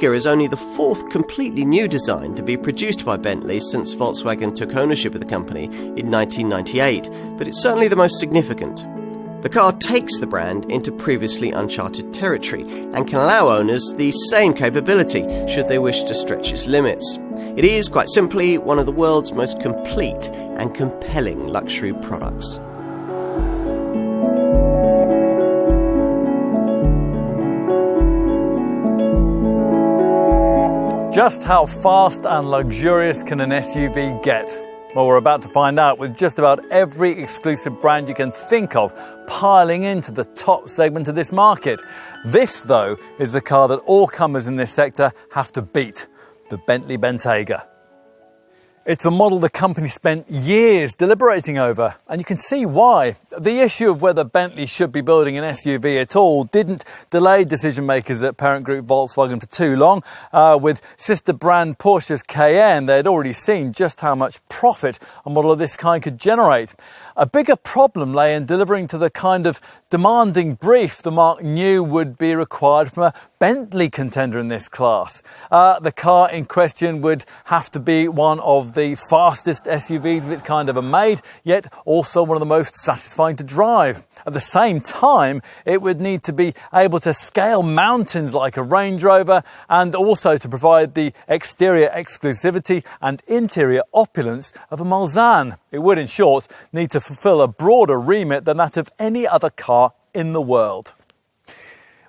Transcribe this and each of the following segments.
is only the fourth completely new design to be produced by Bentley since Volkswagen took ownership of the company in 1998, but it's certainly the most significant. The car takes the brand into previously uncharted territory and can allow owners the same capability should they wish to stretch its limits. It is, quite simply, one of the world's most complete and compelling luxury products. Just how fast and luxurious can an SUV get? Well, we're about to find out with just about every exclusive brand you can think of piling into the top segment of this market. This, though, is the car that all comers in this sector have to beat, the Bentley Bentayga. It's a model the company spent years deliberating over, and you can see why. The issue of whether Bentley should be building an SUV at all didn't delay decision makers at parent group Volkswagen for too long. With sister brand Porsche's Cayenne, they'd already seen just how much profit a model of this kind could generate. A bigger problem lay in delivering to the kind of demanding brief the marque knew would be required from a Bentley contender in this class. The car in question would have to be one of the fastest SUVs of its kind ever made, yet also one of the most satisfying to drive. At the same time, it would need to be able to scale mountains like a Range Rover, and also to provide the exterior exclusivity and interior opulence of a Mulsanne. It would, in short, need to fulfill a broader remit than that of any other car in the world.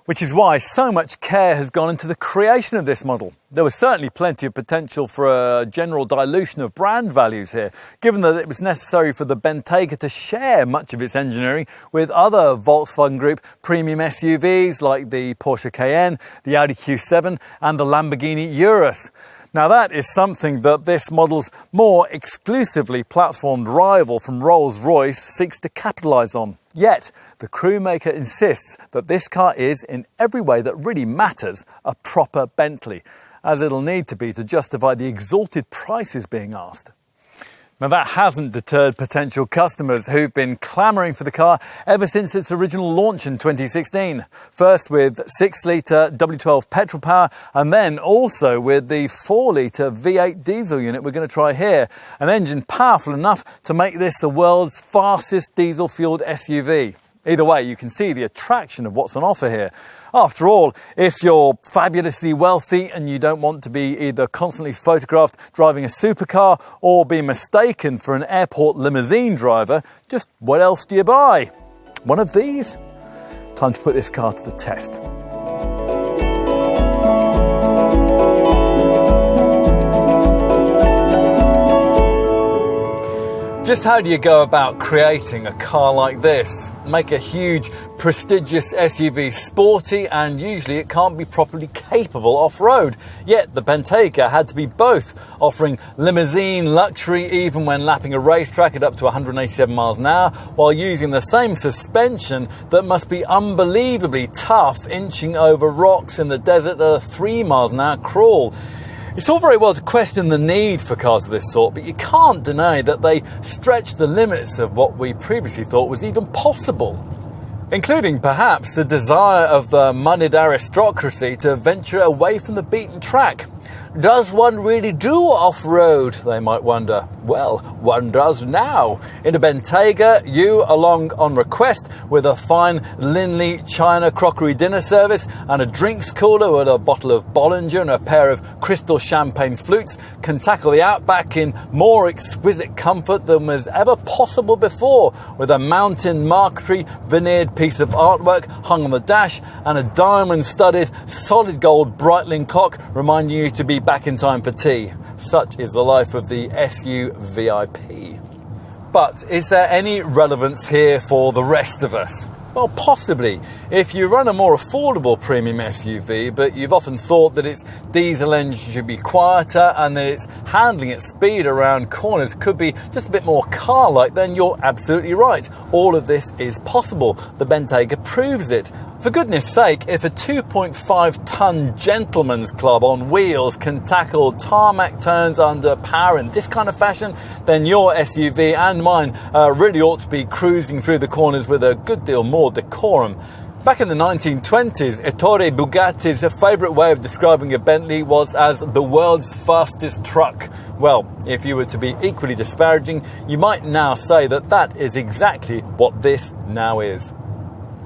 Which is why so much care has gone into the creation of this model. There was certainly plenty of potential for a general dilution of brand values here, given that it was necessary for the Bentayga to share much of its engineering with other Volkswagen Group premium SUVs like the Porsche Cayenne, the Audi Q7 and the Lamborghini Urus. Now that is something that this model's more exclusively platformed rival from Rolls-Royce seeks to capitalise on. Yet, the crewmaker insists that this car is, in every way that really matters, a proper Bentley, as it'll need to be to justify the exalted prices being asked. Now that hasn't deterred potential customers who've been clamouring for the car ever since its original launch in 2016. First with 6-litre W12 petrol power, and then also with the 4-litre V8 diesel unit we're going to try here. An engine powerful enough to make this the world's fastest diesel-fuelled SUV. Either way, you can see the attraction of what's on offer here. After all, if you're fabulously wealthy and you don't want to be either constantly photographed driving a supercar or be mistaken for an airport limousine driver, just what else do you buy? One of these? Time to put this car to the test. Just how do you go about creating a car like this? Make a huge, prestigious SUV sporty, and usually it can't be properly capable off-road. Yet the Bentayga had to be both, offering limousine luxury even when lapping a racetrack at up to 187 miles an hour, while using the same suspension that must be unbelievably tough inching over rocks in the desert at a 3 miles an hour crawl. It's all very well to question the need for cars of this sort, but you can't deny that they stretch the limits of what we previously thought was even possible, including perhaps the desire of the moneyed aristocracy to venture away from the beaten track. Does one really do off-road, they might wonder? Well, one does now. In a Bentayga, you, along on request, with a fine Linley China crockery dinner service and a drinks cooler with a bottle of Bollinger and a pair of crystal champagne flutes, can tackle the outback in more exquisite comfort than was ever possible before, with a mountain marquetry veneered piece of artwork hung on the dash and a diamond-studded solid gold Breitling clock reminding you to be back in time for tea. Such is the life of the SUVIP. But is there any relevance here for the rest of us? Well, possibly. If you run a more affordable premium SUV, but you've often thought that its diesel engine should be quieter and that its handling at speed around corners could be just a bit more car-like, then you're absolutely right. All of this is possible. The Bentayga proves it. For goodness sake, if a 2.5-ton gentleman's club on wheels can tackle tarmac turns under power in this kind of fashion, then your SUV and mine really ought to be cruising through the corners with a good deal more decorum. Back in the 1920s, Ettore Bugatti's favourite way of describing a Bentley was as the world's fastest truck. Well, if you were to be equally disparaging, you might now say that that is exactly what this now is.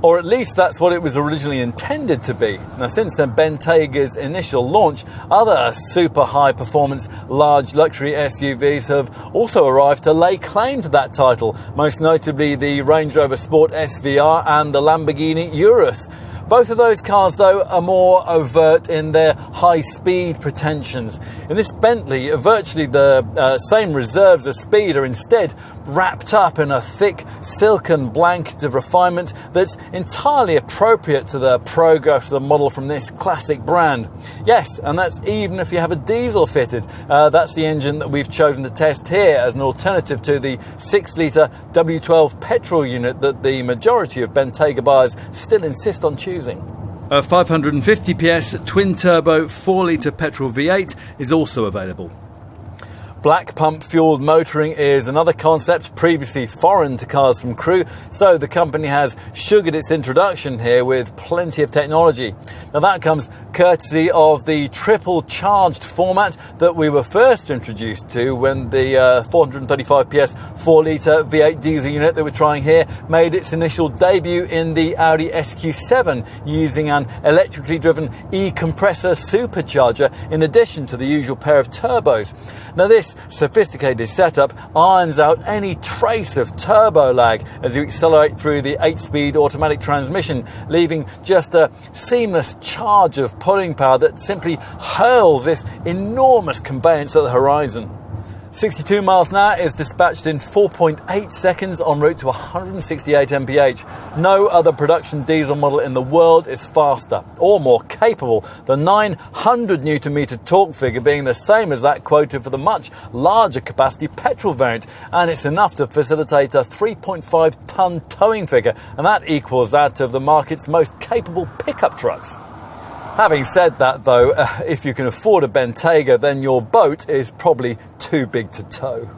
Or at least that's what it was originally intended to be. Now, since the Bentayga's initial launch, other super high performance large luxury SUVs have also arrived to lay claim to that title, most notably the Range Rover Sport SVR and the Lamborghini Urus. Both of those cars, though, are more overt in their high-speed pretensions. In this Bentley, virtually the same reserves of speed are instead wrapped up in a thick, silken blanket of refinement that's entirely appropriate to the progress of the model from this classic brand. Yes, and that's even if you have a diesel fitted. That's the engine that we've chosen to test here as an alternative to the 6-litre W12 petrol unit that the majority of Bentayga buyers still insist on choosing. A 550 PS twin-turbo 4-litre petrol V8 is also available. Black pump fueled motoring is another concept previously foreign to cars from Crew, so the company has sugared its introduction here with plenty of technology. Now that comes courtesy of the triple charged format that we were first introduced to when the 435 PS 4-litre V8 diesel unit that we're trying here made its initial debut in the Audi SQ7 using an electrically driven e-compressor supercharger in addition to the usual pair of turbos. Now this sophisticated setup irons out any trace of turbo lag as you accelerate through the 8-speed automatic transmission, leaving just a seamless charge of pulling power that simply hurls this enormous conveyance at the horizon. 62 miles an hour is dispatched in 4.8 seconds en route to 168 mph. No other production diesel model in the world is faster or more capable, the 900 Nm torque figure being the same as that quoted for the much larger capacity petrol variant, and it's enough to facilitate a 3.5 tonne towing figure, and that equals that of the market's most capable pickup trucks. Having said that, though, if you can afford a Bentayga, then your boat is probably too big to tow.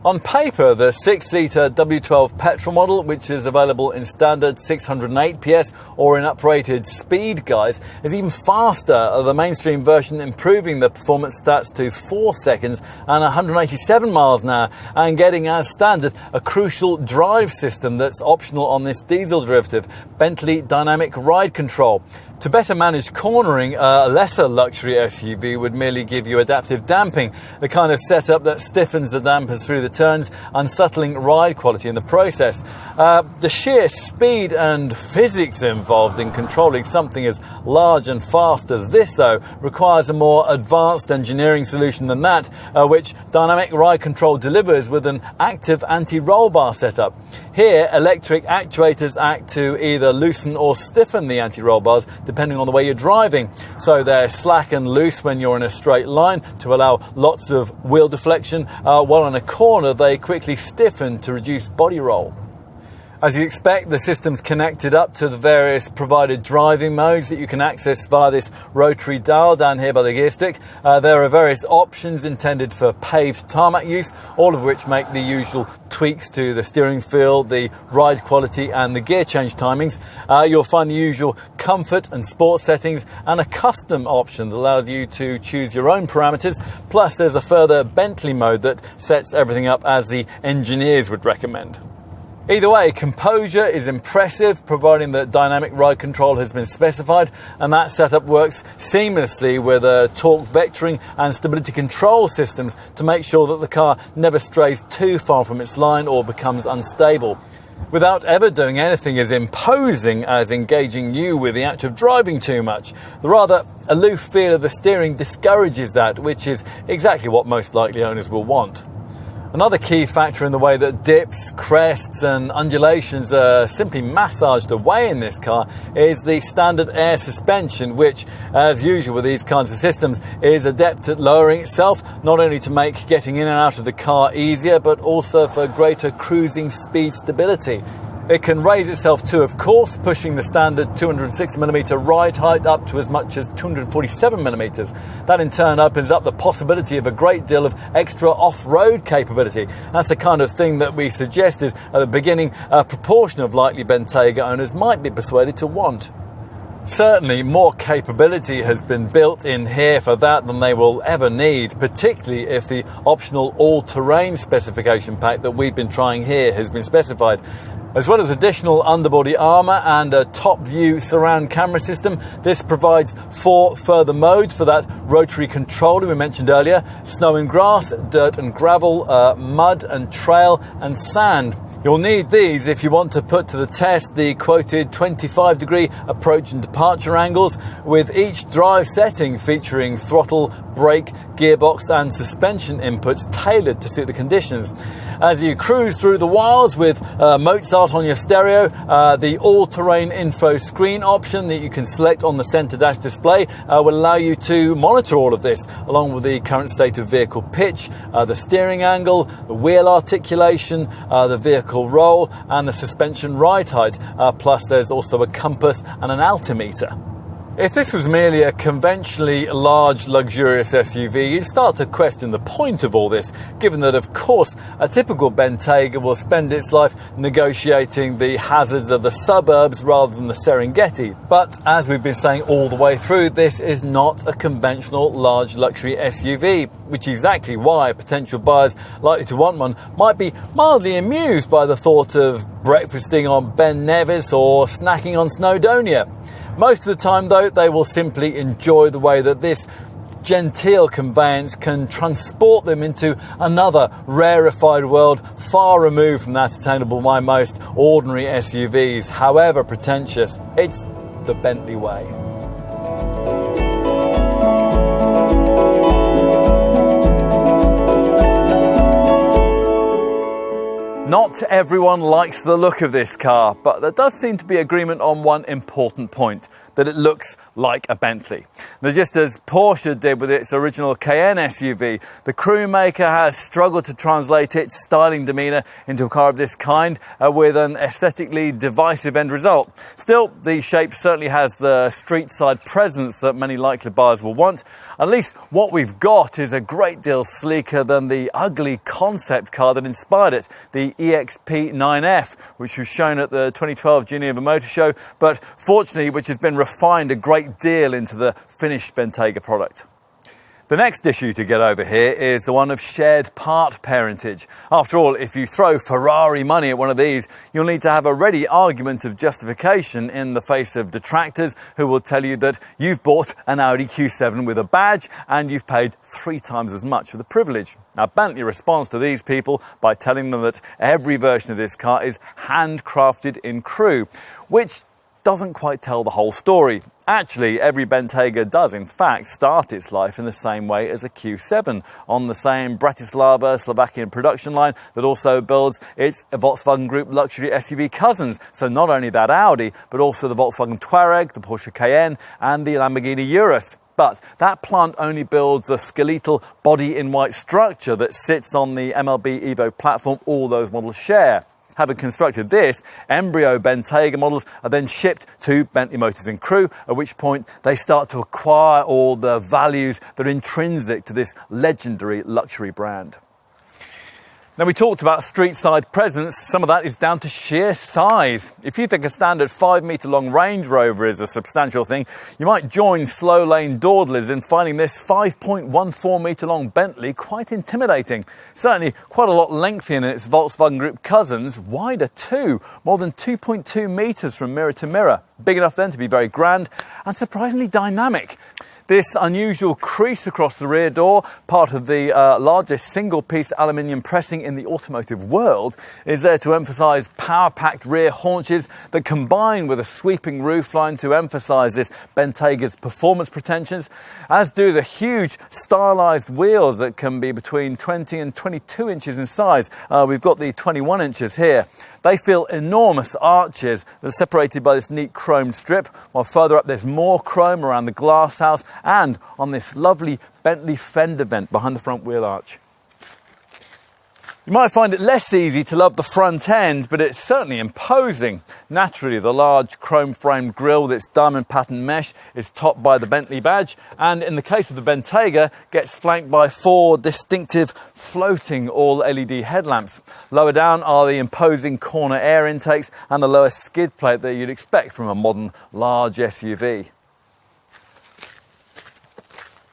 On paper, the 6-litre W12 petrol model, which is available in standard 608 PS or in uprated speed guise, is even faster, the mainstream version improving the performance stats to 4 seconds and 187 miles an hour, and getting as standard a crucial drive system that's optional on this diesel derivative, Bentley Dynamic Ride Control. To better manage cornering, a lesser luxury SUV would merely give you adaptive damping, the kind of setup that stiffens the dampers through the turns, unsettling ride quality in the process. The sheer speed and physics involved in controlling something as large and fast as this, though, requires a more advanced engineering solution than that, which Dynamic Ride Control delivers with an active anti-roll bar setup. Here, electric actuators act to either loosen or stiffen the anti-roll bars, depending on the way you're driving. So they're slack and loose when you're in a straight line to allow lots of wheel deflection, while in a corner they quickly stiffen to reduce body roll. As you expect, the system's connected up to the various provided driving modes that you can access via this rotary dial down here by the gear stick. There are various options intended for paved tarmac use, all of which make the usual tweaks to the steering feel, the ride quality and the gear change timings. You'll find the usual comfort and sport settings and a custom option that allows you to choose your own parameters. Plus there's a further Bentley mode that sets everything up as the engineers would recommend. Either way, composure is impressive, providing that dynamic ride control has been specified, and that setup works seamlessly with torque vectoring and stability control systems to make sure that the car never strays too far from its line or becomes unstable, without ever doing anything as imposing as engaging you with the act of driving too much. The rather aloof feel of the steering discourages that, which is exactly what most likely owners will want. Another key factor in the way that dips, crests and undulations are simply massaged away in this car is the standard air suspension, which, as usual with these kinds of systems, is adept at lowering itself, not only to make getting in and out of the car easier, but also for greater cruising speed stability. It can raise itself too, of course, pushing the standard 260mm ride height up to as much as 247mm. That in turn opens up the possibility of a great deal of extra off-road capability. That's the kind of thing that we suggested at the beginning a proportion of likely Bentayga owners might be persuaded to want. Certainly more capability has been built in here for that than they will ever need, particularly if the optional all-terrain specification pack that we've been trying here has been specified. As well as additional underbody armour and a top view surround camera system, this provides 4 further modes for that rotary controller we mentioned earlier: snow and grass, dirt and gravel, mud and trail and sand. You'll need these if you want to put to the test the quoted 25-degree approach and departure angles, with each drive setting featuring throttle, brake, gearbox and suspension inputs tailored to suit the conditions. As you cruise through the wilds with Mozart on your stereo, the all-terrain info screen option that you can select on the centre dash display will allow you to monitor all of this, along with the current state of vehicle pitch, the steering angle, the wheel articulation, the vehicle roll and the suspension ride height. Plus there's also a compass and an altimeter. If this was merely a conventionally large, luxurious SUV, you'd start to question the point of all this, given that, of course, a typical Bentayga will spend its life negotiating the hazards of the suburbs rather than the Serengeti. But, as we've been saying all the way through, this is not a conventional large luxury SUV, which is exactly why potential buyers likely to want one might be mildly amused by the thought of breakfasting on Ben Nevis or snacking on Snowdonia. Most of the time, though, they will simply enjoy the way that this genteel conveyance can transport them into another rarefied world far removed from that attainable by most ordinary SUVs, however pretentious. It's the Bentley way. Not everyone likes the look of this car, but there does seem to be agreement on one important point: that it looks like a Bentley. Now, just as Porsche did with its original Cayenne SUV, the crewmaker has struggled to translate its styling demeanour into a car of this kind, with an aesthetically divisive end result. Still, the shape certainly has the street-side presence that many likely buyers will want. At least what we've got is a great deal sleeker than the ugly concept car that inspired it, the EXP 9F, which was shown at the 2012 Geneva Motor Show, but fortunately which has been refined a great deal into the finished Bentayga product. The next issue to get over here is the one of shared part parentage. After all, if you throw Ferrari money at one of these, you'll need to have a ready argument of justification in the face of detractors who will tell you that you've bought an Audi Q7 with a badge and you've paid 3 times as much for the privilege. Now, Bentley responds to these people by telling them that every version of this car is handcrafted in Crewe, which doesn't quite tell the whole story. Actually, every Bentayga does, in fact, start its life in the same way as a Q7, on the same Bratislava, Slovakian production line that also builds its Volkswagen Group luxury SUV cousins. So not only that Audi, but also the Volkswagen Touareg, the Porsche Cayenne, and the Lamborghini Urus. But that plant only builds the skeletal body-in-white structure that sits on the MLB Evo platform all those models share. Having constructed this, embryo Bentayga models are then shipped to Bentley Motors in Crewe, at which point they start to acquire all the values that are intrinsic to this legendary luxury brand. Now, we talked about street-side presence. Some of that is down to sheer size. If you think a standard 5-metre-long Range Rover is a substantial thing, you might join slow-lane dawdlers in finding this 5.14-metre-long Bentley quite intimidating. Certainly quite a lot lengthier than its Volkswagen Group cousins, wider too, more than 2.2 metres from mirror to mirror. Big enough then to be very grand and surprisingly dynamic. This unusual crease across the rear door, part of the largest single-piece aluminium pressing in the automotive world, is there to emphasise power-packed rear haunches that combine with a sweeping roofline to emphasise this Bentayga's performance pretensions, as do the huge stylised wheels that can be between 20 and 22 inches in size. We've got the 21 inches here. They fill enormous arches that are separated by this neat chromed strip, while further up there's more chrome around the glass house and on this lovely Bentley fender vent behind the front wheel arch. You might find it less easy to love the front end, but it's certainly imposing. Naturally, the large chrome-framed grille with its diamond pattern mesh is topped by the Bentley badge, and in the case of the Bentayga, gets flanked by 4 distinctive floating all-LED headlamps. Lower down are the imposing corner air intakes and the lower skid plate that you'd expect from a modern large SUV.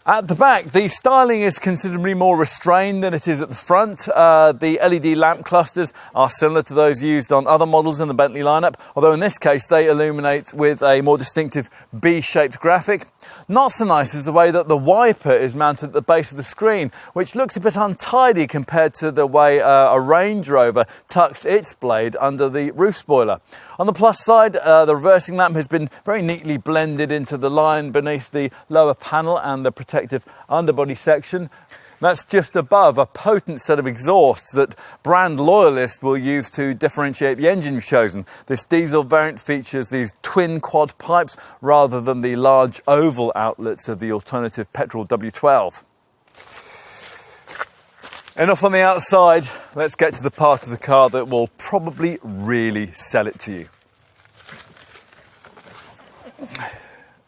At the back, the styling is considerably more restrained than it is at the front. The LED lamp clusters are similar to those used on other models in the Bentley lineup, although in this case they illuminate with a more distinctive B-shaped graphic. Not so nice is the way that the wiper is mounted at the base of the screen, which looks a bit untidy compared to the way a Range Rover tucks its blade under the roof spoiler. On the plus side, the reversing lamp has been very neatly blended into the line beneath the lower panel and the protective underbody section. That's just above a potent set of exhausts that brand loyalists will use to differentiate the engine you've chosen. This diesel variant features these twin quad pipes rather than the large oval outlets of the alternative petrol W12. Enough on the outside, let's get to the part of the car that will probably really sell it to you.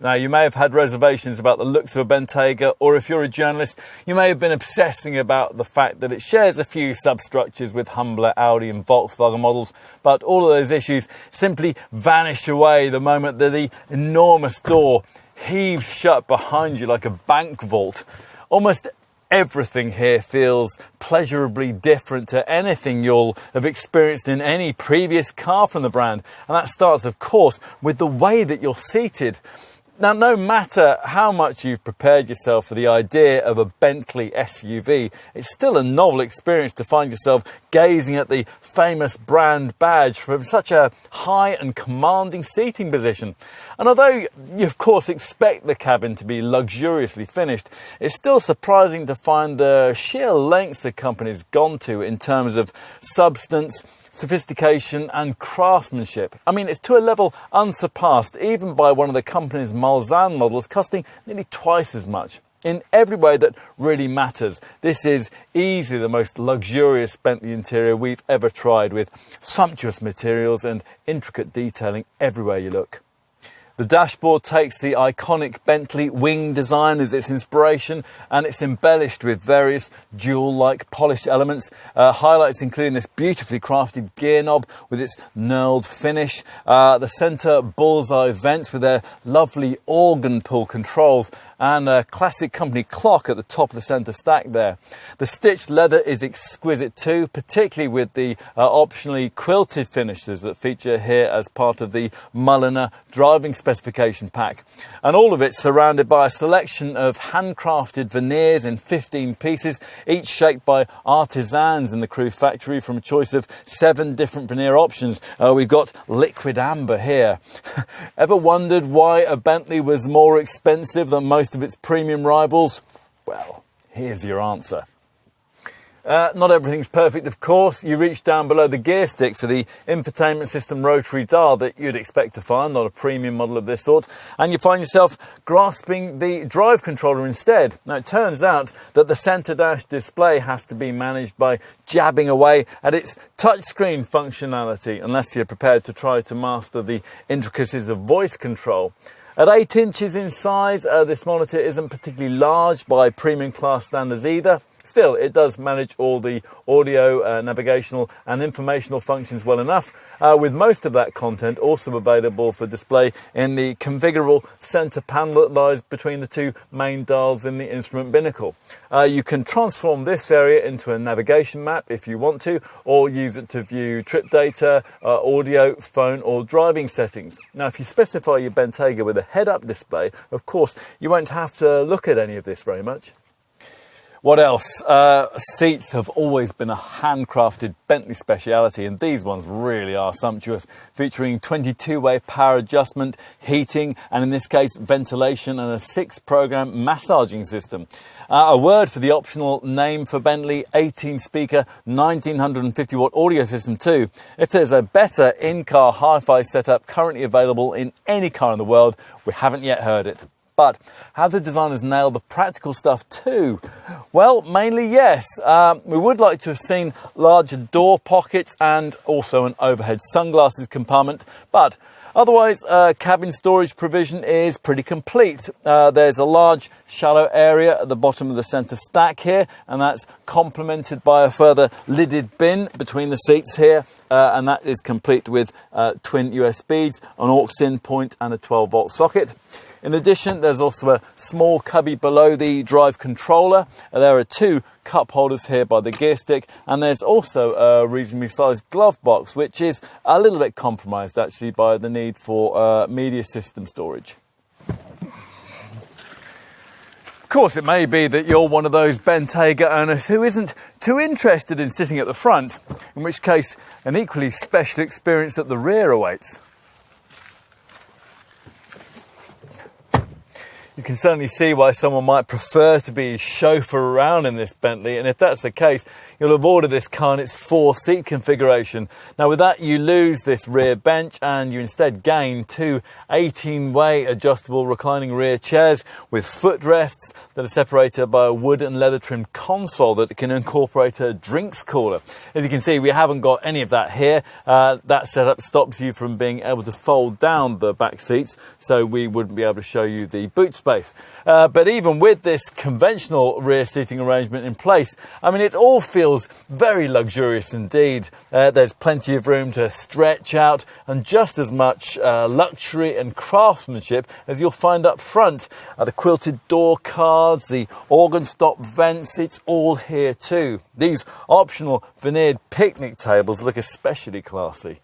Now, you may have had reservations about the looks of a Bentayga, or if you're a journalist, you may have been obsessing about the fact that it shares a few substructures with humbler Audi and Volkswagen models, but all of those issues simply vanish away the moment that the enormous door heaves shut behind you like a bank vault. Almost everything here feels pleasurably different to anything you'll have experienced in any previous car from the brand. And that starts, of course, with the way that you're seated. Now, no matter how much you've prepared yourself for the idea of a Bentley SUV, it's still a novel experience to find yourself gazing at the famous brand badge from such a high and commanding seating position. And although you of course expect the cabin to be luxuriously finished, it's still surprising to find the sheer lengths the company's gone to in terms of substance, sophistication and craftsmanship. I mean, it's to a level unsurpassed even by one of the company's Mulsanne models, costing nearly twice as much. In every way that really matters, this is easily the most luxurious Bentley interior we've ever tried, with sumptuous materials and intricate detailing everywhere you look. The dashboard takes the iconic Bentley wing design as its inspiration, and it's embellished with various jewel-like polished elements. Highlights including this beautifully crafted gear knob with its knurled finish, the centre bullseye vents with their lovely organ pull controls, and a classic company clock at the top of the centre stack there. The stitched leather is exquisite too, particularly with the optionally quilted finishes that feature here as part of the Mulliner driving specification pack. And all of it surrounded by a selection of handcrafted veneers in 15 pieces, each shaped by artisans in the Crewe factory from a choice of 7 different veneer options. We've got liquid amber here. Ever wondered why a Bentley was more expensive than most of its premium rivals? Well, here's your answer. Not everything's perfect, of course. You reach down below the gear stick for the infotainment system rotary dial that you'd expect to find on a premium model of this sort, and you find yourself grasping the drive controller instead. Now, it turns out that the centre dash display has to be managed by jabbing away at its touchscreen functionality, unless you're prepared to try to master the intricacies of voice control. At 8 inches in size, this monitor isn't particularly large by premium class standards either. Still, it does manage all the audio, navigational and informational functions well enough, with most of that content also available for display in the configurable centre panel that lies between the 2 main dials in the instrument binnacle. You can transform this area into a navigation map if you want to, or use it to view trip data, audio, phone or driving settings. Now, if you specify your Bentayga with a head-up display, of course, you won't have to look at any of this very much. What else? Seats have always been a handcrafted Bentley speciality, and these ones really are sumptuous, featuring 22-way power adjustment, heating, and in this case, ventilation and a 6-program massaging system. A word for the optional name for Bentley, 18-speaker, 1950-watt audio system too. If there's a better in-car hi-fi setup currently available in any car in the world, we haven't yet heard it. But have the designers nailed the practical stuff too? Well, mainly yes. We would like to have seen larger door pockets and also an overhead sunglasses compartment, but otherwise, cabin storage provision is pretty complete. There's a large shallow area at the bottom of the centre stack here, and that's complemented by a further lidded bin between the seats here, and that is complete with twin USBs, an aux-in point and a 12-volt socket. In addition, there's also a small cubby below the drive controller. There are two cup holders here by the gear stick, and there's also a reasonably sized glove box, which is a little bit compromised actually by the need for media system storage. Of course, it may be that you're one of those Bentayga owners who isn't too interested in sitting at the front, in which case an equally special experience at the rear awaits. You can certainly see why someone might prefer to be chauffeur around in this Bentley, and if that's the case, you'll have ordered this car in its 4-seat configuration. Now with that, you lose this rear bench and you instead gain two 18-way adjustable reclining rear chairs with footrests that are separated by a wood and leather trimmed console that can incorporate a drinks cooler. As you can see, we haven't got any of that here. That setup stops you from being able to fold down the back seats, so we wouldn't be able to show you the boot space. But even with this conventional rear seating arrangement in place, I mean, it all feels very luxurious indeed. There's plenty of room to stretch out and just as much luxury and craftsmanship as you'll find up front. The quilted door cards, the organ stop vents, it's all here too. These optional veneered picnic tables look especially classy.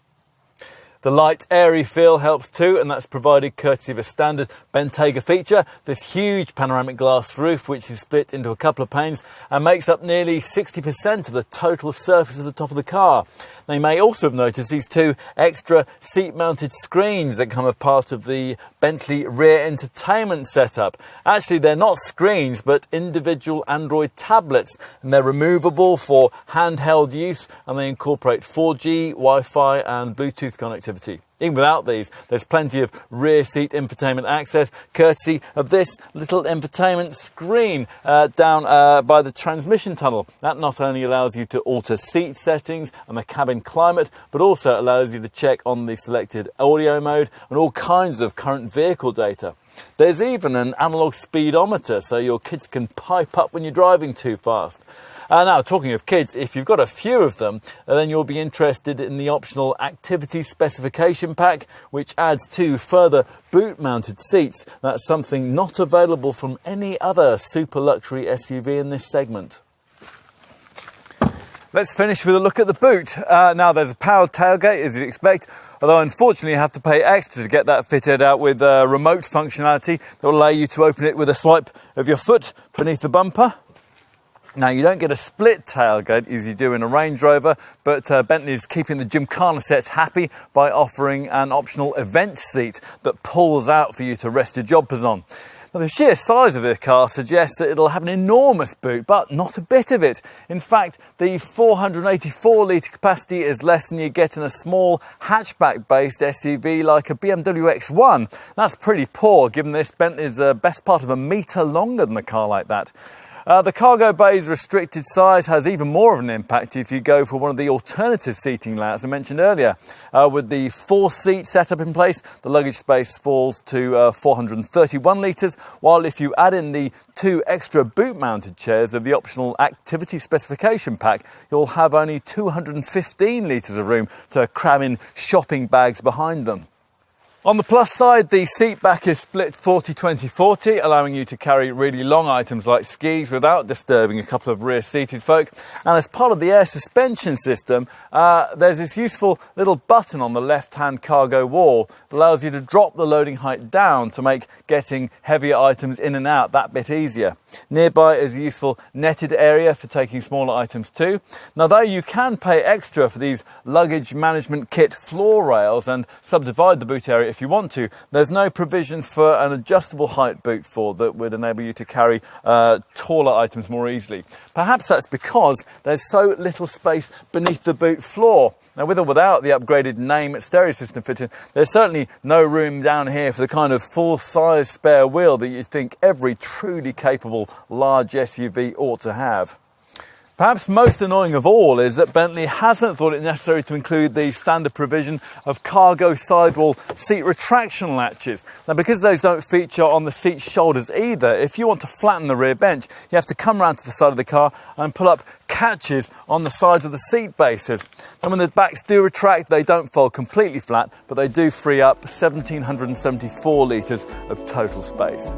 The light, airy feel helps too, and that's provided courtesy of a standard Bentayga feature, this huge panoramic glass roof which is split into a couple of panes and makes up nearly 60% of the total surface of the top of the car. Now, you may also have noticed these two extra seat-mounted screens that come as part of the Bentley rear entertainment setup. Actually, they're not screens, but individual Android tablets, and they're removable for handheld use, and they incorporate 4G, Wi-Fi and Bluetooth connectivity. Even without these, there's plenty of rear seat infotainment access, courtesy of this little infotainment screen down by the transmission tunnel. That not only allows you to alter seat settings and the cabin climate, but also allows you to check on the selected audio mode and all kinds of current vehicle data. There's even an analog speedometer, so your kids can pipe up when you're driving too fast. Now, talking of kids, if you've got a few of them, then you'll be interested in the optional activity specification pack, which adds two further boot-mounted seats. That's something not available from any other super luxury SUV in this segment. Let's finish with a look at the boot. Now, there's a powered tailgate, as you'd expect, although unfortunately you have to pay extra to get that fitted out with remote functionality that will allow you to open it with a swipe of your foot beneath the bumper. Now, you don't get a split tailgate as you do in a Range Rover, but Bentley is keeping the Gymkhana sets happy by offering an optional event seat that pulls out for you to rest your jobbers on. Now, the sheer size of this car suggests that it'll have an enormous boot, but not a bit of it. In fact, the 484-litre capacity is less than you get in a small hatchback-based SUV like a BMW X1. That's pretty poor, given this Bentley is the best part of a metre longer than a car like that. The cargo bay's restricted size has even more of an impact if you go for one of the alternative seating layouts I mentioned earlier. With the 4-seat setup in place, the luggage space falls to 431 litres, while if you add in the two extra boot-mounted chairs of the optional activity specification pack, you'll have only 215 litres of room to cram in shopping bags behind them. On the plus side, the seat back is split 40-20-40, allowing you to carry really long items like skis without disturbing a couple of rear-seated folk. And as part of the air suspension system, there's this useful little button on the left-hand cargo wall that allows you to drop the loading height down to make getting heavier items in and out that bit easier. Nearby is a useful netted area for taking smaller items too. Now, though you can pay extra for these luggage management kit floor rails and subdivide the boot area if you want to. There's no provision for an adjustable height boot for that would enable you to carry taller items more easily. Perhaps that's because there's so little space beneath the boot floor. Now, with or without the upgraded name stereo system fitted, there's certainly no room down here for the kind of full-size spare wheel that you'd think every truly capable large SUV ought to have. Perhaps most annoying of all is that Bentley hasn't thought it necessary to include the standard provision of cargo sidewall seat retraction latches. Now, because those don't feature on the seat shoulders either, if you want to flatten the rear bench, you have to come round to the side of the car and pull up catches on the sides of the seat bases. And when the backs do retract, they don't fold completely flat, but they do free up 1,774 litres of total space.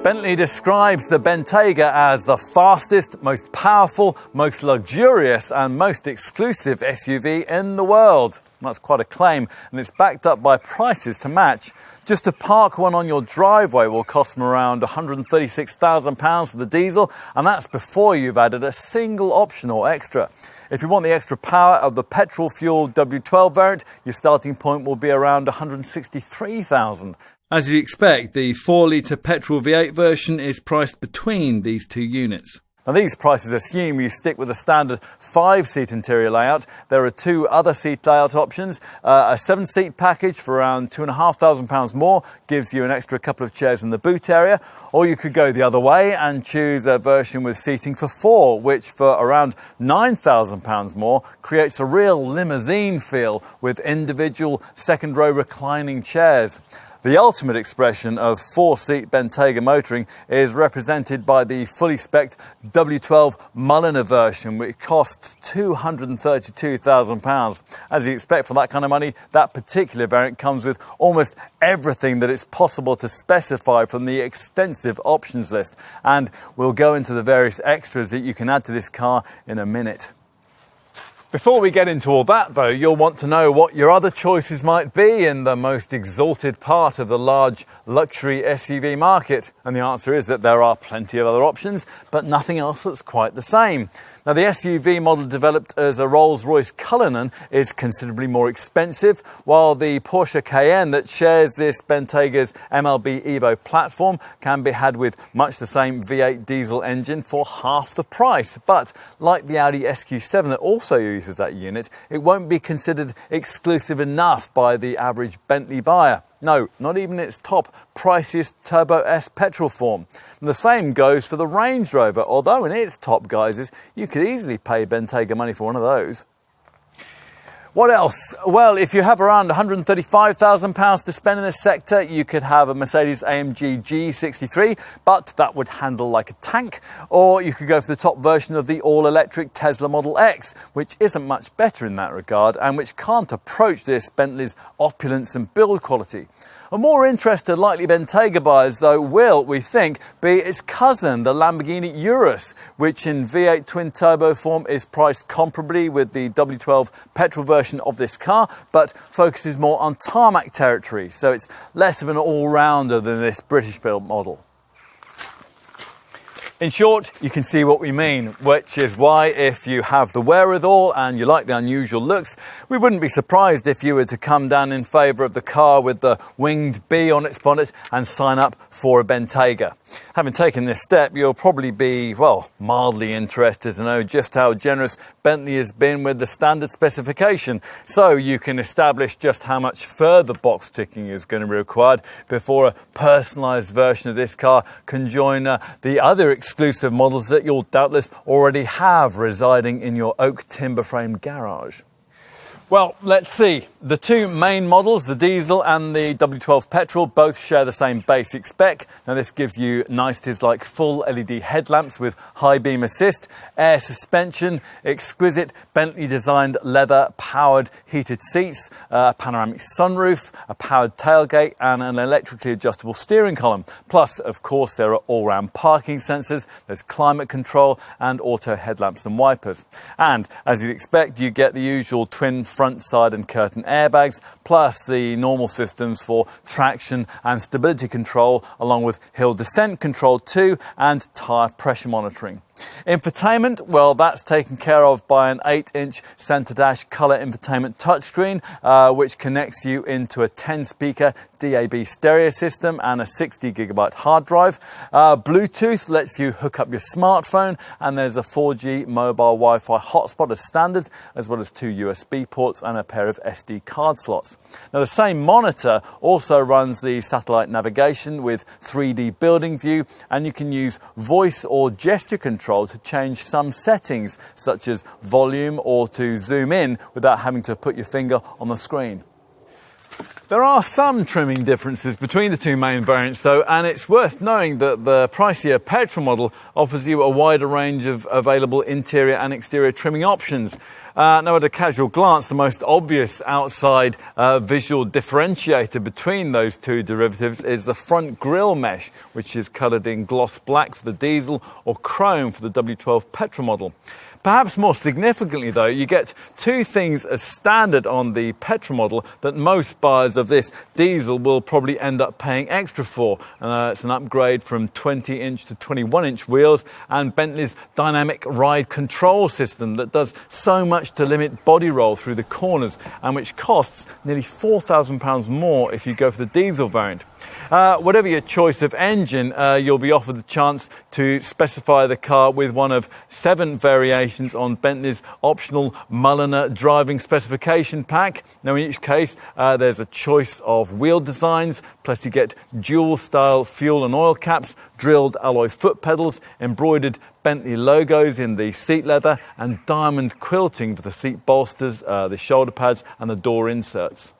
Bentley describes the Bentayga as the fastest, most powerful, most luxurious and most exclusive SUV in the world. That's quite a claim, and it's backed up by prices to match. Just to park one on your driveway will cost from around £136,000 for the diesel, and that's before you've added a single option or extra. If you want the extra power of the petrol-fueled W12 variant, your starting point will be around £163,000. As you'd expect, the 4-litre petrol V8 version is priced between these two units. Now, these prices assume you stick with a standard 5-seat interior layout. There are 2 other seat layout options. A 7-seat package for around £2,500 more gives you an extra couple of chairs in the boot area. Or you could go the other way and choose a version with seating for 4, which for around £9,000 more creates a real limousine feel with individual second-row reclining chairs. The ultimate expression of 4-seat Bentayga motoring is represented by the fully spec'd W12 Mulliner version, which costs £232,000. As you expect for that kind of money, that particular variant comes with almost everything that it's possible to specify from the extensive options list. And we'll go into the various extras that you can add to this car in a minute. Before we get into all that, though, you'll want to know what your other choices might be in the most exalted part of the large luxury SUV market. And the answer is that there are plenty of other options, but nothing else that's quite the same. Now, the SUV model developed as a Rolls-Royce Cullinan is considerably more expensive, while the Porsche Cayenne that shares this Bentayga's MLB Evo platform can be had with much the same V8 diesel engine for half the price. But like the Audi SQ7 that also uses that unit, it won't be considered exclusive enough by the average Bentley buyer. No, not even its top, priciest Turbo S petrol form. And the same goes for the Range Rover, although in its top guises, you could easily pay Bentayga money for one of those. What else? Well, if you have around £135,000 to spend in this sector, you could have a Mercedes-AMG G63, but that would handle like a tank. Or you could go for the top version of the all-electric Tesla Model X, which isn't much better in that regard, and which can't approach this Bentley's opulence and build quality. A more interested likely Bentayga buyers, though, will, we think, be its cousin, the Lamborghini Urus, which in V8 twin-turbo form is priced comparably with the W12 petrol version of this car, but focuses more on tarmac territory, so it's less of an all-rounder than this British-built model. In short, you can see what we mean, which is why if you have the wherewithal and you like the unusual looks, we wouldn't be surprised if you were to come down in favour of the car with the winged bee on its bonnet and sign up for a Bentayga. Having taken this step, you'll probably be, well, mildly interested to know just how generous Bentley has been with the standard specification, so you can establish just how much further box ticking is going to be required before a personalised version of this car can join the other exclusive models that you'll doubtless already have residing in your oak timber frame garage. Well, let's see. The two main models, the diesel and the W12 petrol, both share the same basic spec. Now, this gives you niceties like full LED headlamps with high beam assist, air suspension, exquisite Bentley-designed leather-powered heated seats, a panoramic sunroof, a powered tailgate, and an electrically adjustable steering column. Plus, of course, there are all-round parking sensors, there's climate control, and auto headlamps and wipers. And, as you'd expect, you get the usual twin front, side and curtain airbags, plus the normal systems for traction and stability control, along with hill descent control too, and tyre pressure monitoring. Infotainment, well, that's taken care of by an 8-inch centre dash colour infotainment touchscreen, which connects you into a 10-speaker DAB stereo system and a 60GB hard drive. Bluetooth lets you hook up your smartphone, and there's a 4G mobile Wi-Fi hotspot as standard, as well as 2 USB ports and a pair of SD card slots. Now, the same monitor also runs the satellite navigation with 3D building view, and you can use voice or gesture control to change some settings, such as volume or to zoom in, without having to put your finger on the screen. There are some trimming differences between the two main variants though, and it's worth knowing that the pricier petrol model offers you a wider range of available interior and exterior trimming options. Now, at a casual glance, the most obvious outside visual differentiator between those two derivatives is the front grille mesh, which is coloured in gloss black for the diesel or chrome for the W12 petrol model. Perhaps more significantly though, you get two things as standard on the petrol model that most buyers of this diesel will probably end up paying extra for. It's an upgrade from 20-inch to 21-inch wheels and Bentley's dynamic ride control system that does so much to limit body roll through the corners, and which costs nearly £4,000 more if you go for the diesel variant. Whatever your choice of engine, you'll be offered the chance to specify the car with one of 7 variations on Bentley's optional Mulliner driving specification pack. Now, in each case, there's a choice of wheel designs, plus you get dual-style fuel and oil caps, drilled alloy foot pedals, embroidered Bentley logos in the seat leather, and diamond quilting for the seat bolsters, the shoulder pads, and the door inserts.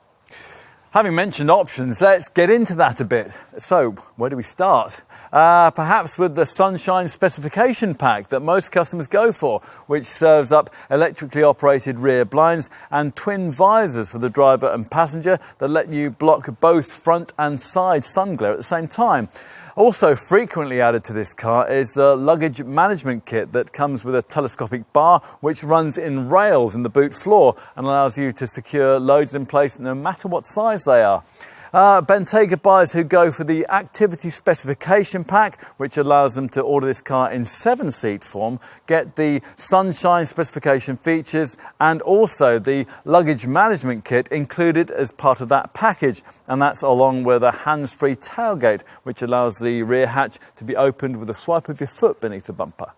Having mentioned options, let's get into that a bit. So, where do we start? Perhaps with the Sunshine specification pack that most customers go for, which serves up electrically operated rear blinds and twin visors for the driver and passenger that let you block both front and side sun glare at the same time. Also frequently added to this car is the luggage management kit that comes with a telescopic bar which runs in rails in the boot floor and allows you to secure loads in place no matter what size they are. Bentayga buyers who go for the activity specification pack, which allows them to order this car in 7-seat form, get the Sunshine specification features and also the luggage management kit included as part of that package. And that's along with a hands-free tailgate, which allows the rear hatch to be opened with a swipe of your foot beneath the bumper.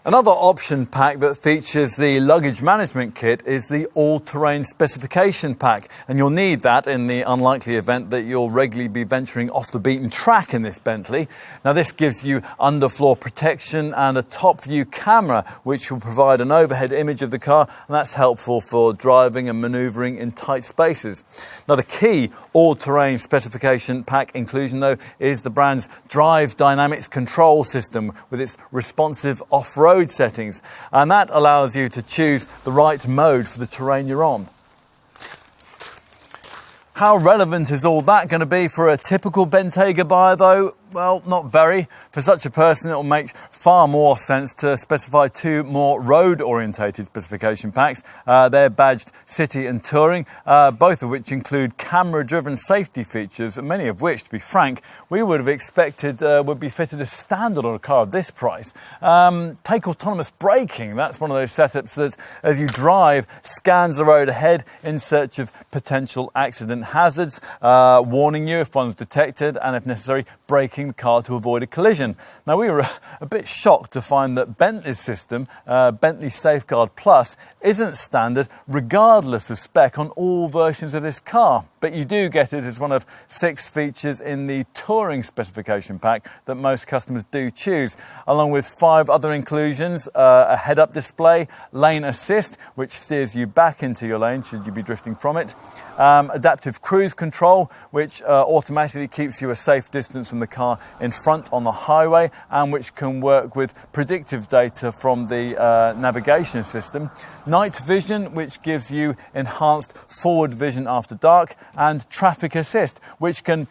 Another option pack that features the luggage management kit is the all-terrain specification pack, and you'll need that in the unlikely event that you'll regularly be venturing off the beaten track in this Bentley. Now, this gives you underfloor protection and a top-view camera which will provide an overhead image of the car, and that's helpful for driving and manoeuvring in tight spaces. Now, the key all-terrain specification pack inclusion though is the brand's Drive Dynamics control system with its responsive off-road settings, and that allows you to choose the right mode for the terrain you're on. How relevant is all that going to be for a typical Bentayga buyer though? Well, not very. For such a person, it will make far more sense to specify 2 more road-orientated specification packs. They're badged City and Touring, both of which include camera-driven safety features, many of which, to be frank, we would have expected would be fitted as standard on a car of this price. Take autonomous braking. That's one of those setups that, as you drive, scans the road ahead in search of potential accident hazards, warning you if one's detected, and if necessary, braking the car to avoid a collision. Now, we were a bit shocked to find that Bentley's system, Bentley Safeguard Plus, isn't standard regardless of spec on all versions of this car. But you do get it as one of 6 features in the Touring specification pack that most customers do choose, along with 5 other inclusions: a head-up display, lane assist, which steers you back into your lane should you be drifting from it, adaptive cruise control, which automatically keeps you a safe distance from the car in front on the highway, and which can work with predictive data from the navigation system, night vision, which gives you enhanced forward vision after dark, and traffic assist, which can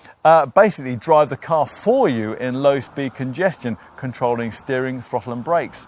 basically drive the car for you in low speed congestion, controlling steering, throttle and brakes.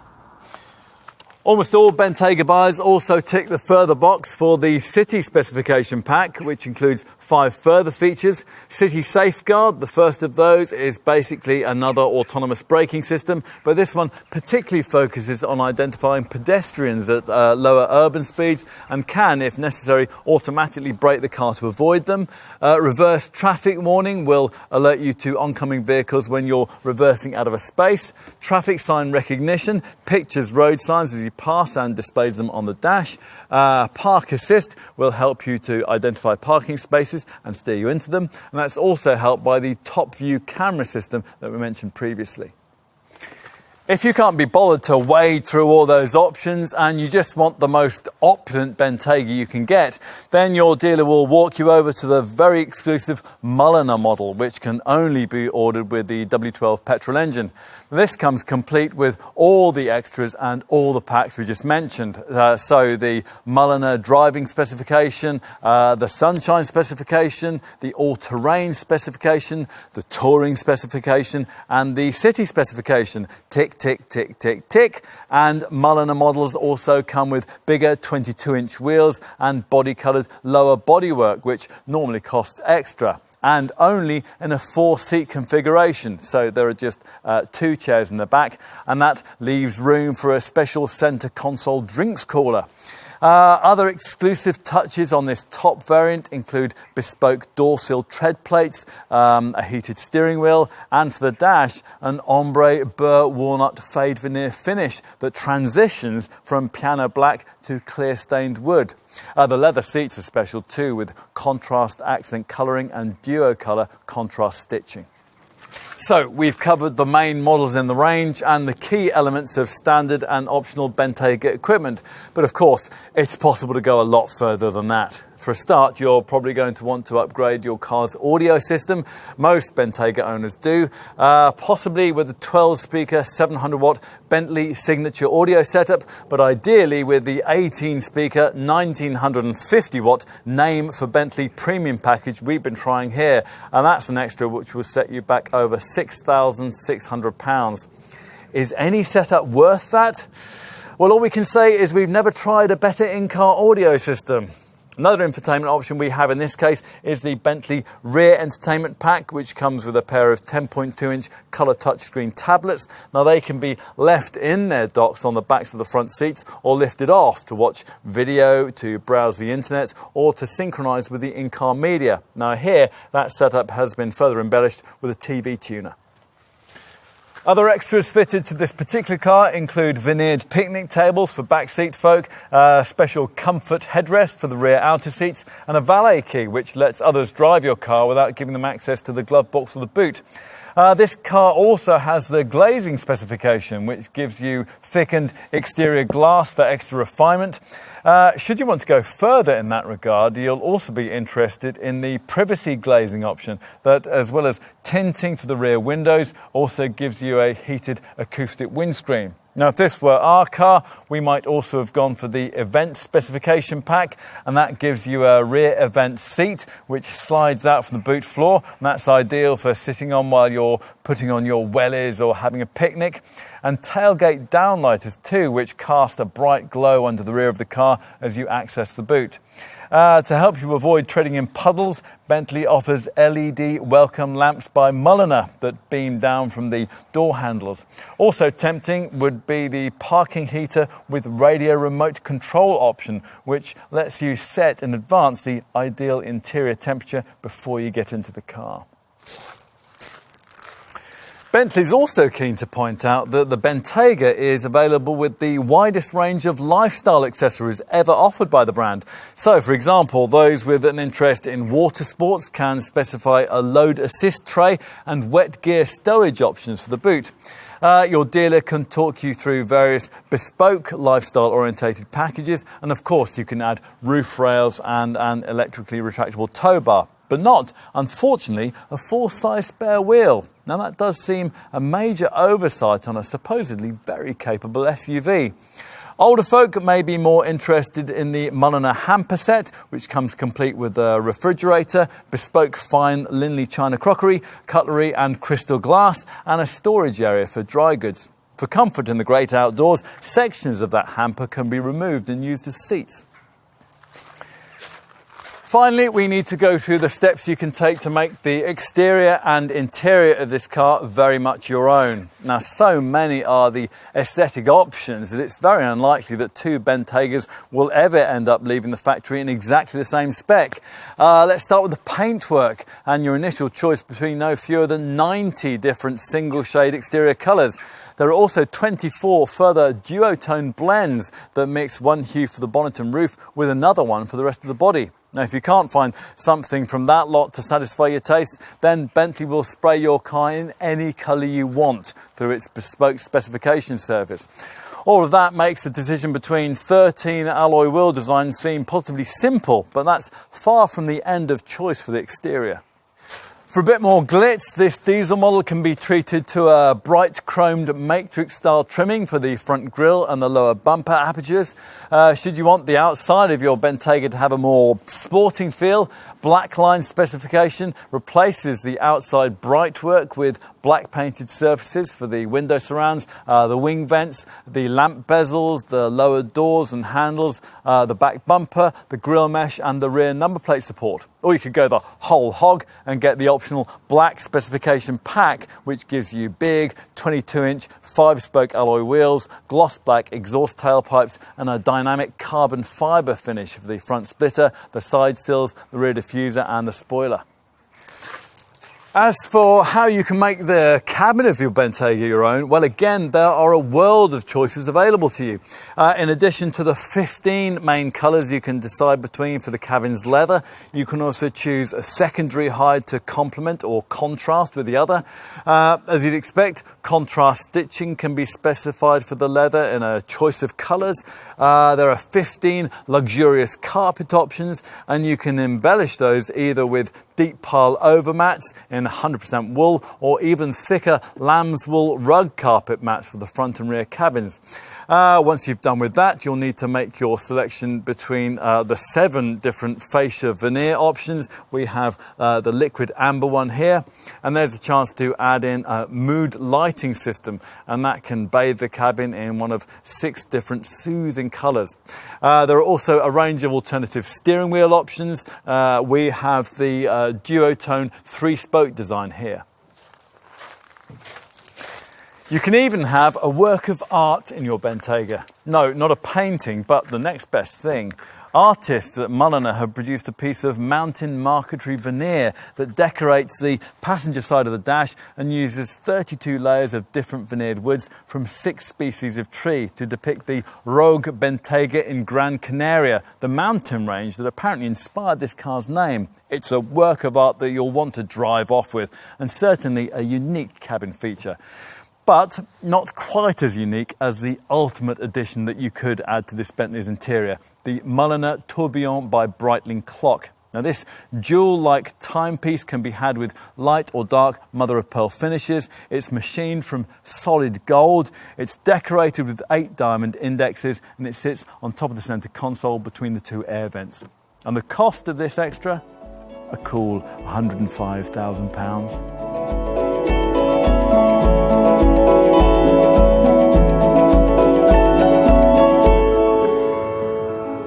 Almost all Bentayga buyers also tick the further box for the City specification pack, which includes 5 further features. City Safeguard, the first of those, is basically another autonomous braking system, but this one particularly focuses on identifying pedestrians at lower urban speeds and can, if necessary, automatically brake the car to avoid them. Reverse traffic warning will alert you to oncoming vehicles when you're reversing out of a space. Traffic sign recognition pictures road signs as you pass and displays them on the dash. Park assist will help you to identify parking spaces and steer you into them, and that's also helped by the top view camera system that we mentioned previously. If you can't be bothered to wade through all those options and you just want the most opulent Bentayga you can get, then your dealer will walk you over to the very exclusive Mulliner model, which can only be ordered with the W12 petrol engine. This comes complete with all the extras and all the packs we just mentioned. So the Mulliner driving specification, the Sunshine specification, the all-terrain specification, the touring specification, and the City specification. Tick, tick, tick, tick, tick. And Mulliner models also come with bigger 22-inch wheels and body-coloured lower bodywork, which normally costs extra, and only in a 4-seat configuration. So there are just 2 chairs in the back, and that leaves room for a special centre console drinks cooler. Other exclusive touches on this top variant include bespoke door sill tread plates, a heated steering wheel, and for the dash, an ombre burr walnut fade veneer finish that transitions from piano black to clear stained wood. The leather seats are special too, with contrast accent colouring and duo colour contrast stitching. So we've covered the main models in the range and the key elements of standard and optional Bentayga equipment. But of course, it's possible to go a lot further than that. For a start, you're probably going to want to upgrade your car's audio system. Most Bentayga owners do, possibly with a 12-speaker, 700-watt Bentley signature audio setup, but ideally with the 18-speaker, 1950-watt Name for Bentley premium package we've been trying here. And that's an extra which will set you back over £6,600. Is any setup worth that? Well, all we can say is we've never tried a better in-car audio system. Another infotainment option we have in this case is the Bentley Rear Entertainment Pack, which comes with a pair of 10.2-inch colour touchscreen tablets. Now they can be left in their docks on the backs of the front seats or lifted off to watch video, to browse the internet, or to synchronise with the in-car media. Now here, that setup has been further embellished with a TV tuner. Other extras fitted to this particular car include veneered picnic tables for backseat folk, a special comfort headrest for the rear outer seats, and a valet key which lets others drive your car without giving them access to the glove box or the boot. This car also has the glazing specification, which gives you thickened exterior glass for extra refinement. Should you want to go further in that regard, you'll also be interested in the privacy glazing option that, as well as tinting for the rear windows, also gives you a heated acoustic windscreen. Now, if this were our car, we might also have gone for the event specification pack, and that gives you a rear event seat which slides out from the boot floor, and that's ideal for sitting on while you're putting on your wellies or having a picnic. And tailgate downlighters too, which cast a bright glow under the rear of the car as you access the boot. To help you avoid treading in puddles, Bentley offers LED welcome lamps by Mulliner that beam down from the door handles. Also tempting would be the parking heater with radio remote control option, which lets you set in advance the ideal interior temperature before you get into the car. Bentley's also keen to point out that the Bentayga is available with the widest range of lifestyle accessories ever offered by the brand. So, for example, those with an interest in water sports can specify a load assist tray and wet gear stowage options for the boot. Your dealer can talk you through various bespoke lifestyle-orientated packages, and of course you can add roof rails and an electrically retractable tow bar, but not, unfortunately, a full-size spare wheel. Now that does seem a major oversight on a supposedly very capable SUV. Older folk may be more interested in the Mulliner hamper set, which comes complete with a refrigerator, bespoke fine Linley china crockery, cutlery and crystal glass, and a storage area for dry goods. For comfort in the great outdoors, sections of that hamper can be removed and used as seats. Finally, we need to go through the steps you can take to make the exterior and interior of this car very much your own. Now, so many are the aesthetic options that it's very unlikely that two Bentaygas will ever end up leaving the factory in exactly the same spec. Let's start with the paintwork and your initial choice between no fewer than 90 different single shade exterior colours. There are also 24 further duotone blends that mix one hue for the bonnet and roof with another one for the rest of the body. Now, if you can't find something from that lot to satisfy your taste, then Bentley will spray your car in any colour you want through its bespoke specification service. All of that makes the decision between 13 alloy wheel designs seem positively simple, but that's far from the end of choice for the exterior. For a bit more glitz, this diesel model can be treated to a bright chromed matrix style trimming for the front grille and the lower bumper apertures. Should you want the outside of your Bentayga to have a more sporting feel, black line specification replaces the outside brightwork with black painted surfaces for the window surrounds, the wing vents, the lamp bezels, the lower doors and handles, the back bumper, the grille mesh and the rear number plate support. Or you could go the whole hog and get the optional black specification pack, which gives you big 22-inch 5-spoke alloy wheels, gloss black exhaust tailpipes and a dynamic carbon fibre finish for the front splitter, the side sills, the rear diffuser and the spoiler. As for how you can make the cabin of your Bentayga your own, well, again, there are a world of choices available to you. In addition to the 15 main colours you can decide between for the cabin's leather, you can also choose a secondary hide to complement or contrast with the other. As you'd expect, contrast stitching can be specified for the leather in a choice of colours. There are 15 luxurious carpet options, and you can embellish those either with deep pile overmats in 100% wool or even thicker lamb's wool rug carpet mats for the front and rear cabins. Once you've done with that, you'll need to make your selection between the 7 different fascia veneer options. We have the liquid amber one here, and there's a chance to add in a mood lighting system, and that can bathe the cabin in one of 6 different soothing colours. There are also a range of alternative steering wheel options. We have the duotone 3-spoke design here. You can even have a work of art in your Bentayga. No, not a painting, but the next best thing. Artists at Mulliner have produced a piece of mountain marquetry veneer that decorates the passenger side of the dash and uses 32 layers of different veneered woods from 6 species of tree to depict the rogue Bentayga in Gran Canaria, the mountain range that apparently inspired this car's name. It's a work of art that you'll want to drive off with, and certainly a unique cabin feature. But not quite as unique as the ultimate addition that you could add to this Bentley's interior, the Mulliner Tourbillon by Breitling clock. Now, this jewel-like timepiece can be had with light or dark mother-of-pearl finishes. It's machined from solid gold. It's decorated with 8 diamond indexes, and it sits on top of the centre console between the 2 air vents. And the cost of this extra? A cool £105,000.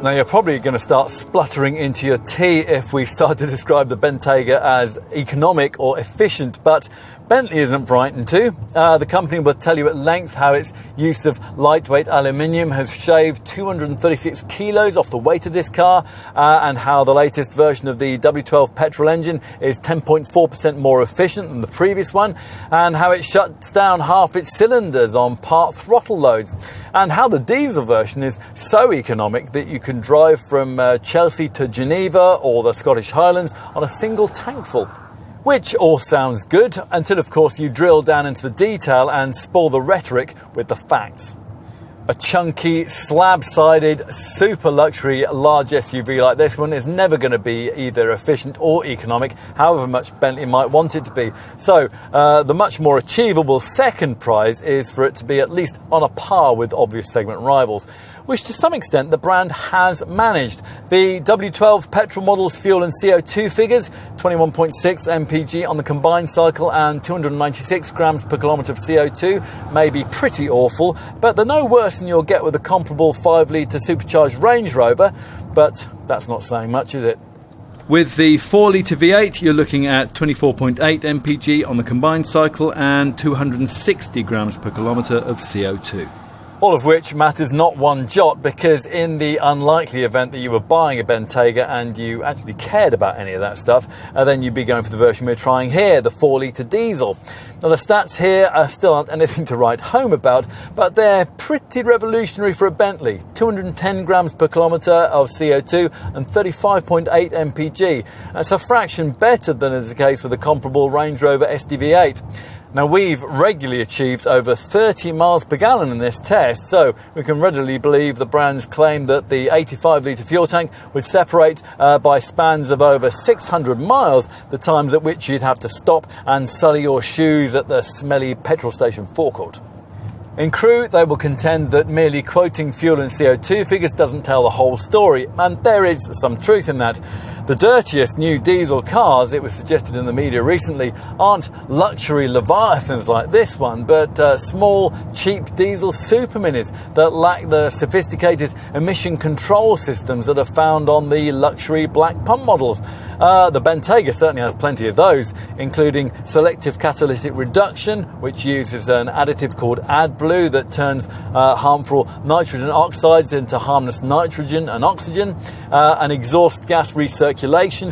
Now, you're probably going to start spluttering into your tea if we start to describe the Bentayga as economic or efficient, but Bentley isn't frightened too. The company will tell you at length how its use of lightweight aluminium has shaved 236 kilos off the weight of this car, and how the latest version of the W12 petrol engine is 10.4% more efficient than the previous one, and how it shuts down half its cylinders on part throttle loads, and how the diesel version is so economic that you can drive from Chelsea to Geneva or the Scottish Highlands on a single tankful. Which all sounds good, until of course you drill down into the detail and spoil the rhetoric with the facts. A chunky, slab-sided, super luxury large SUV like this one is never going to be either efficient or economic, however much Bentley might want it to be. So the much more achievable second prize is for it to be at least on a par with obvious segment rivals. which to some extent the brand has managed. The W12 petrol model's fuel and CO2 figures, 21.6 mpg on the combined cycle and 296 grams per kilometre of CO2, may be pretty awful, but they're no worse than you'll get with a comparable 5-litre supercharged Range Rover, but that's not saying much, is it? With the 4-litre V8, you're looking at 24.8 mpg on the combined cycle and 260 grams per kilometre of CO2. All of which matters not one jot, because in the unlikely event that you were buying a Bentayga and you actually cared about any of that stuff, then you'd be going for the version we're trying here, the 4-litre diesel. Now the stats here still aren't anything to write home about, but they're pretty revolutionary for a Bentley. 210 grams per kilometre of CO2 and 35.8 mpg. That's a fraction better than is the case with a comparable Range Rover SDV8. Now, we've regularly achieved over 30 miles per gallon in this test, so we can readily believe the brand's claim that the 85-litre fuel tank would separate by spans of over 600 miles, the times at which you'd have to stop and sully your shoes at the smelly petrol station forecourt. In Crewe, they will contend that merely quoting fuel and CO2 figures doesn't tell the whole story, and there is some truth in that. The dirtiest new diesel cars, it was suggested in the media recently, aren't luxury leviathans like this one, but small, cheap diesel super minis that lack the sophisticated emission control systems that are found on the luxury black pump models. The Bentayga certainly has plenty of those, including selective catalytic reduction, which uses an additive called AdBlue that turns harmful nitrogen oxides into harmless nitrogen and oxygen, an exhaust gas recirculation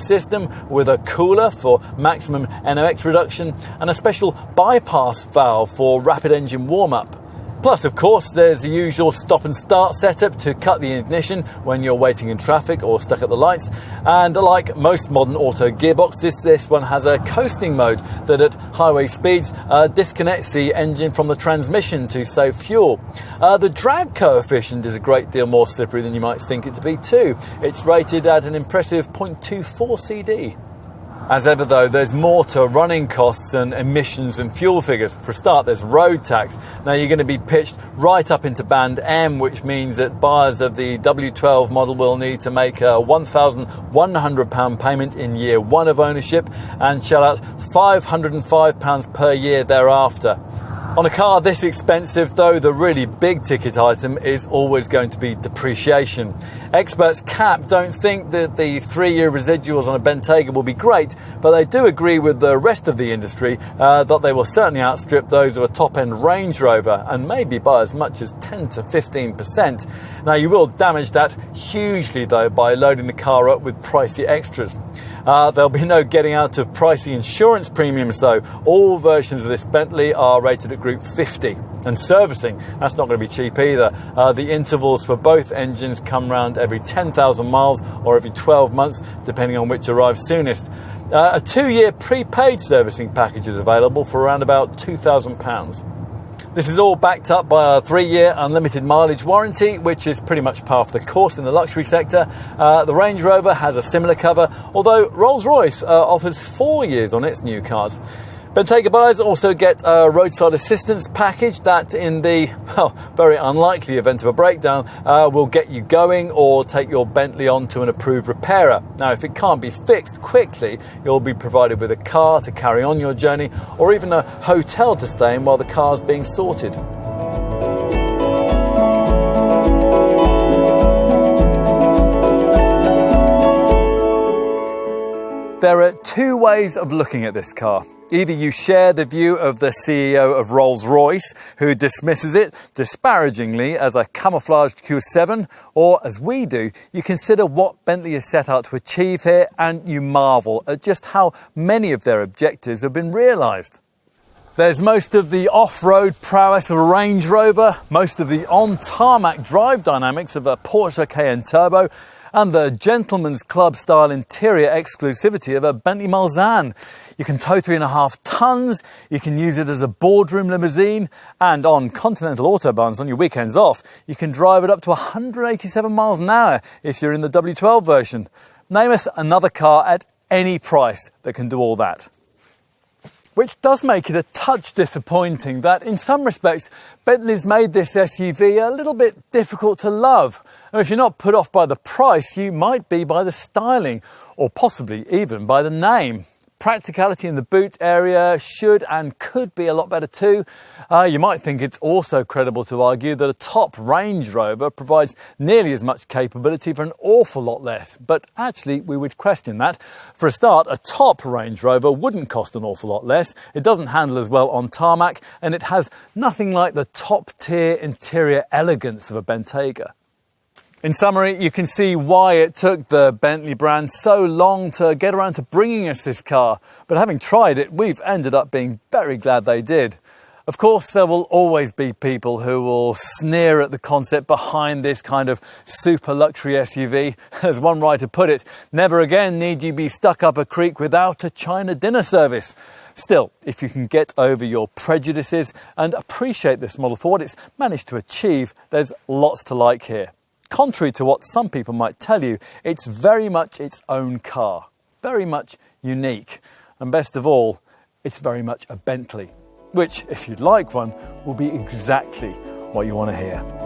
system with a cooler for maximum NOx reduction, and a special bypass valve for rapid engine warm-up. Plus, of course, there's the usual stop and start setup to cut the ignition when you're waiting in traffic or stuck at the lights. And like most modern auto gearboxes, this one has a coasting mode that at highway speeds disconnects the engine from the transmission to save fuel. The drag coefficient is a great deal more slippery than you might think it to be too. It's rated at an impressive 0.24 CD. As ever though, there's more to running costs and emissions and fuel figures. For a start, there's road tax. Now you're going to be pitched right up into band M, which means that buyers of the W12 model will need to make a £1,100 payment in year one of ownership and shell out £505 per year thereafter. On a car this expensive, though, the really big ticket item is always going to be depreciation. Experts CAP don't think that the 3-year residuals on a Bentayga will be great, but they do agree with the rest of the industry that they will certainly outstrip those of a top-end Range Rover, and maybe by as much as 10 to 15%. Now, you will damage that hugely, though, by loading the car up with pricey extras. There'll be no getting out of pricey insurance premiums, though. All versions of this Bentley are rated at Group 50. And servicing, that's not going to be cheap either. The intervals for both engines come round every 10,000 miles or every 12 months, depending on which arrives soonest. A 2-year prepaid servicing package is available for around about £2,000. This is all backed up by a 3-year unlimited mileage warranty, which is pretty much par for the course in the luxury sector. The Range Rover has a similar cover, although Rolls-Royce offers 4 years on its new cars. Bentayga buyers also get a roadside assistance package that, in the very unlikely event of a breakdown, will get you going or take your Bentley on to an approved repairer. Now, if it can't be fixed quickly, you'll be provided with a car to carry on your journey, or even a hotel to stay in while the car's being sorted. There are two ways of looking at this car. Either you share the view of the CEO of Rolls-Royce, who dismisses it disparagingly as a camouflaged Q7, or, as we do, you consider what Bentley has set out to achieve here and you marvel at just how many of their objectives have been realised. There's most of the off-road prowess of a Range Rover, most of the on-tarmac drive dynamics of a Porsche Cayenne Turbo, and the gentleman's club style interior exclusivity of a Bentley Mulsanne. You can tow 3.5 tons, you can use it as a boardroom limousine, and on continental autobahns on your weekends off, you can drive it up to 187 miles an hour if you're in the W12 version. Name us another car at any price that can do all that. which does make it a touch disappointing that in some respects Bentley's made this SUV a little bit difficult to love. And if you're not put off by the price, you might be by the styling, or possibly even by the name. Practicality in the boot area should and could be a lot better too. You might think it's also credible to argue that a top Range Rover provides nearly as much capability for an awful lot less, but actually we would question that. For a start, a top Range Rover wouldn't cost an awful lot less, it doesn't handle as well on tarmac, and it has nothing like the top tier interior elegance of a Bentayga. In summary, you can see why it took the Bentley brand so long to get around to bringing us this car. But having tried it, we've ended up being very glad they did. Of course, there will always be people who will sneer at the concept behind this kind of super luxury SUV. As one writer put it, never again need you be stuck up a creek without a China dinner service. Still, if you can get over your prejudices and appreciate this model for what it's managed to achieve, there's lots to like here. Contrary to what some people might tell you, it's very much its own car, very much unique, and best of all, it's very much a Bentley, which, if you'd like one, will be exactly what you want to hear.